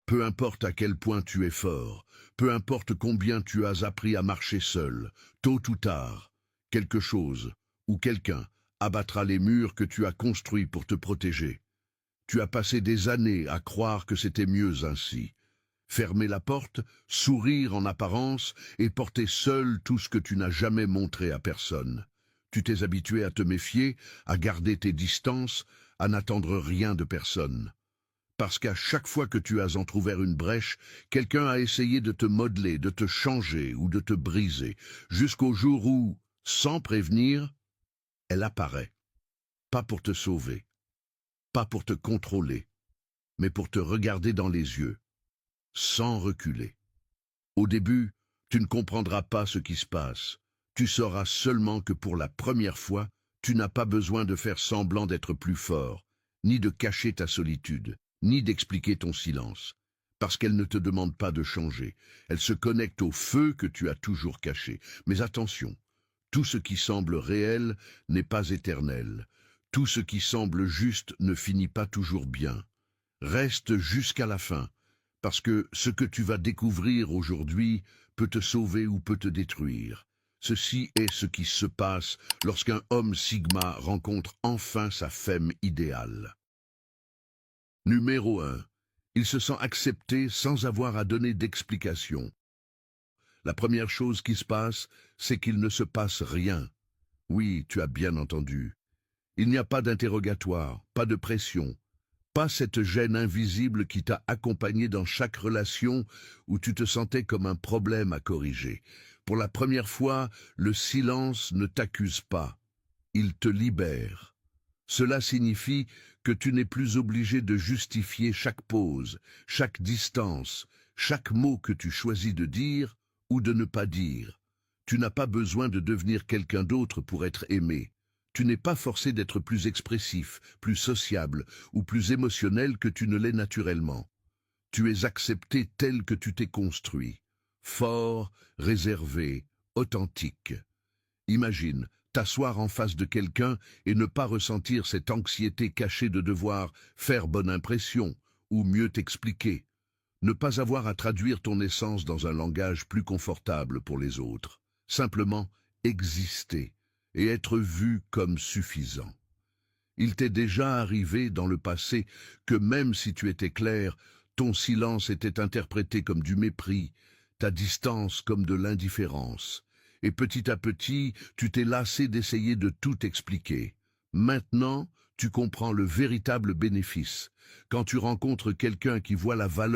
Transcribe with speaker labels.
Speaker 1: Peu importe à quel point tu es fort, peu importe combien tu as appris à marcher seul, tôt ou tard, quelque chose ou quelqu'un abattra les murs que tu as construits pour te protéger. Tu as passé des années à croire que c'était mieux ainsi. Fermer la porte, sourire en apparence et porter seul tout ce que tu n'as jamais montré à personne. Tu t'es habitué à te méfier, à garder tes distances, à n'attendre rien de personne. Parce qu'à chaque fois que tu as entrouvert une brèche, quelqu'un a essayé de te modeler, de te changer ou de te briser, jusqu'au jour où, sans prévenir, elle apparaît. Pas pour te sauver, pas pour te contrôler, mais pour te regarder dans les yeux, sans reculer. Au début, tu ne comprendras pas ce qui se passe. Tu sauras seulement que pour la première fois, tu n'as pas besoin de faire semblant d'être plus fort, ni de cacher ta solitude, ni d'expliquer ton silence. Parce qu'elle ne te demande pas de changer. Elle se connecte au feu que tu as toujours caché. Mais attention, tout ce qui semble réel n'est pas éternel. Tout ce qui semble juste ne finit pas toujours bien. Reste jusqu'à la fin, parce que ce que tu vas découvrir aujourd'hui peut te sauver ou peut te détruire. Ceci est ce qui se passe lorsqu'un homme Sigma rencontre enfin sa femme idéale. Numéro 1. Il se sent accepté sans avoir à donner d'explication. La première chose qui se passe, c'est qu'il ne se passe rien. Oui, tu as bien entendu. Il n'y a pas d'interrogatoire, pas de pression, pas cette gêne invisible qui t'a accompagné dans chaque relation où tu te sentais comme un problème à corriger. Pour la première fois, le silence ne t'accuse pas, il te libère. Cela signifie que tu n'es plus obligé de justifier chaque pause, chaque distance, chaque mot que tu choisis de dire ou de ne pas dire. Tu n'as pas besoin de devenir quelqu'un d'autre pour être aimé. Tu n'es pas forcé d'être plus expressif, plus sociable ou plus émotionnel que tu ne l'es naturellement. Tu es accepté tel que tu t'es construit. Fort, réservé, authentique. Imagine t'asseoir en face de quelqu'un et ne pas ressentir cette anxiété cachée de devoir faire bonne impression ou mieux t'expliquer. Ne pas avoir à traduire ton essence dans un langage plus confortable pour les autres. Simplement exister et être vu comme suffisant. Il t'est déjà arrivé dans le passé que même si tu étais clair, ton silence était interprété comme du mépris, ta distance comme de l'indifférence. Et petit à petit, tu t'es lassé d'essayer de tout expliquer. Maintenant, tu comprends le véritable bénéfice. Quand tu rencontres quelqu'un qui voit la valeur